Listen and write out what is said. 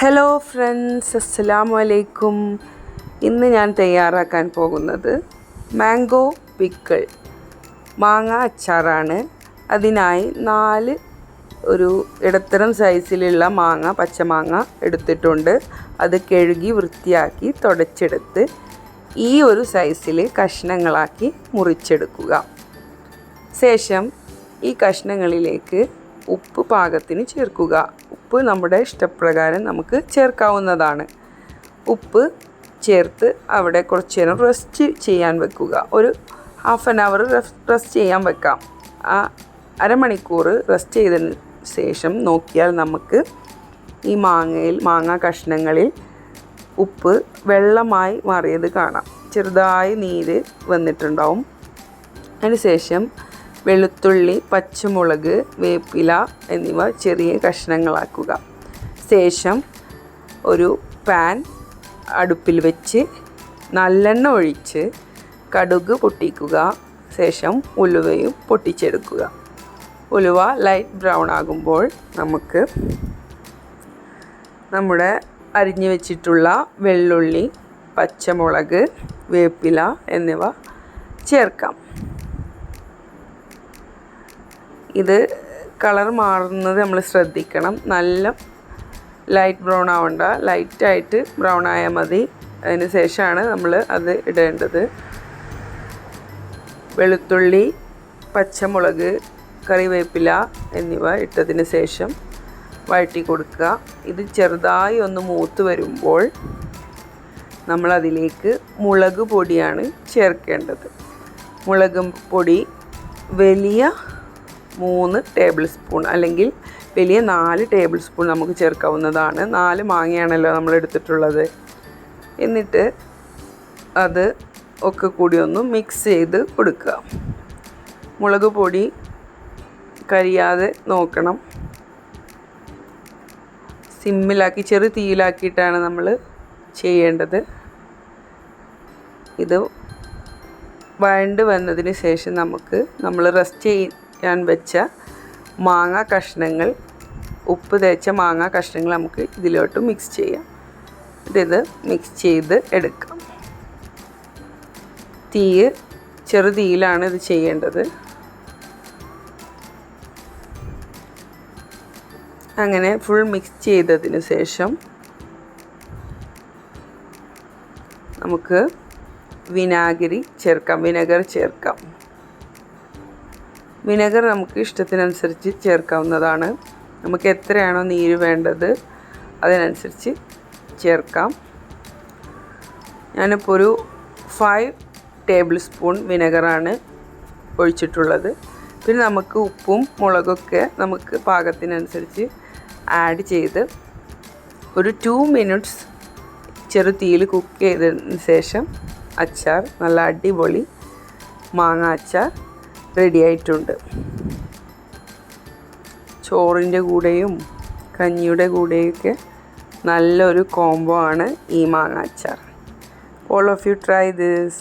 Hello friends, അസ്സലാമു അലൈക്കും. ഇന്ന് ഞാൻ തയ്യാറാക്കാൻ പോകുന്നത് മാംഗോ പിക്കിൾ, മാങ്ങ അച്ചാറാണ്. അതിനായി 4 ഇടത്തരം സൈസിലുള്ള പച്ചമാങ്ങ എടുത്തിട്ടുണ്ട്. അത് കഴുകി വൃത്തിയാക്കി തുടച്ചെടുത്ത് ഈ സൈസിൽ കഷ്ണങ്ങളാക്കി മുറിച്ചെടുക്കുക. ശേഷം ഈ കഷ്ണങ്ങളിലേക്ക് ഉപ്പ് പാകത്തിന് ചേർക്കുക. ഉപ്പ് നമ്മുടെ ഇഷ്ടപ്രകാരം നമുക്ക് ചേർക്കാവുന്നതാണ്. ഉപ്പ് ചേർത്ത് അവിടെ കുറച്ച് നേരം റെസ്റ്റ് ചെയ്യാൻ വെക്കുക. ഒരു ½ an hour റെസ്റ്റ് ചെയ്യാൻ വെക്കാം. ആ അരമണിക്കൂർ റെസ്റ്റ് ചെയ്തതിന് ശേഷം നോക്കിയാൽ നമുക്ക് ഈ മാങ്ങ കഷ്ണങ്ങളിൽ ഉപ്പ് വെള്ളമായി മാറിയത് കാണാം. ചെറുതായി നീര് വന്നിട്ടുണ്ടാവും. അതിനുശേഷം വെളുത്തുള്ളി, പച്ചമുളക്, വേപ്പില എന്നിവ ചെറിയ കഷ്ണങ്ങളാക്കുക. ശേഷം ഒരു പാൻ അടുപ്പിൽ വെച്ച് നല്ലെണ്ണ ഒഴിച്ച് കടുക് പൊട്ടിക്കുക. ശേഷം ഉലുവയും പൊട്ടിച്ചെടുക്കുക. ഉലുവ ലൈറ്റ് ബ്രൗൺ ആകുമ്പോൾ നമുക്ക് നമ്മുടെ അരിഞ്ഞു വെച്ചിട്ടുള്ള വെള്ളുള്ളി, പച്ചമുളക്, വേപ്പില എന്നിവ ചേർക്കാം. ഇത് കളർ മാറുന്നത് നമ്മൾ ശ്രദ്ധിക്കണം. നല്ല ലൈറ്റ് ബ്രൗൺ ആവണ്ട, ലൈറ്റായിട്ട് ബ്രൗൺ ആയാൽ മതി. അതിന് ശേഷമാണ് നമ്മൾ അത് ഇടേണ്ടത്. വെളുത്തുള്ളി, പച്ചമുളക്, കറിവേപ്പില എന്നിവ ഇട്ടതിന് ശേഷം വഴറ്റി കൊടുക്കുക. ഇത് ചെറുതായി ഒന്ന് മൂത്ത് വരുമ്പോൾ നമ്മളതിലേക്ക് മുളക് പൊടിയാണ് ചേർക്കേണ്ടത്. മുളക് പൊടി വലിയ 3 ടേബിൾ സ്പൂൺ അല്ലെങ്കിൽ വലിയ 4 ടേബിൾ സ്പൂൺ നമുക്ക് ചേർക്കാവുന്നതാണ്. 4 മാങ്ങയാണല്ലോ നമ്മൾ എടുത്തിട്ടുള്ളത്. എന്നിട്ട് അത് ഒക്കെ കൂടി ഒന്ന് മിക്സ് ചെയ്ത് കൊടുക്കുക. മുളക് പൊടി കരിയാതെ നോക്കണം. സിമ്മിലാക്കി ചെറു തീയിലാക്കിയിട്ടാണ് നമ്മൾ ചെയ്യേണ്ടത്. ഇത് വഴണ്ട് വന്നതിന് ശേഷം നമ്മൾ റെസ്റ്റ് ചെയ്യാൻ വെച്ച മാങ്ങ കഷ്ണങ്ങൾ, ഉപ്പ് തേച്ച മാങ്ങ കഷ്ണങ്ങൾ നമുക്ക് ഇതിലോട്ട് മിക്സ് ചെയ്യാം. ഇത് മിക്സ് ചെയ്ത് എടുക്കാം. ചെറു തീയിലാണ് ഇത് ചെയ്യേണ്ടത്. അങ്ങനെ ഫുൾ മിക്സ് ചെയ്തതിന് ശേഷം നമുക്ക് വിനാഗിരി ചേർക്കാം. വിനെഗർ ചേർക്കാം. വിനെഗർ നമുക്ക് ഇഷ്ടത്തിനനുസരിച്ച് ചേർക്കാവുന്നതാണ്. നമുക്ക് എത്രയാണോ നീര് വേണ്ടത് അതിനനുസരിച്ച് ചേർക്കാം. ഞാനിപ്പോൾ ഒരു 5 ടേബിൾ സ്പൂൺ വിനെഗറാണ് ഒഴിച്ചിട്ടുള്ളത്. പിന്നെ നമുക്ക് ഉപ്പും മുളകൊക്കെ നമുക്ക് പാകത്തിനനുസരിച്ച് ആഡ് ചെയ്ത് ഒരു 2 minutes ചെറു തീയിൽ കുക്ക് ചെയ്തതിന് ശേഷം അച്ചാർ, നല്ല അടിപൊളി മാങ്ങ അച്ചാർ റെഡി ആയിട്ടുണ്ട്. ചോറിൻ്റെ കൂടെയും കഞ്ഞിയുടെ കൂടെയൊക്കെ നല്ലൊരു കോംബോ ആണ് ഈ മാങ്ങ അച്ചാർ. All of you try this.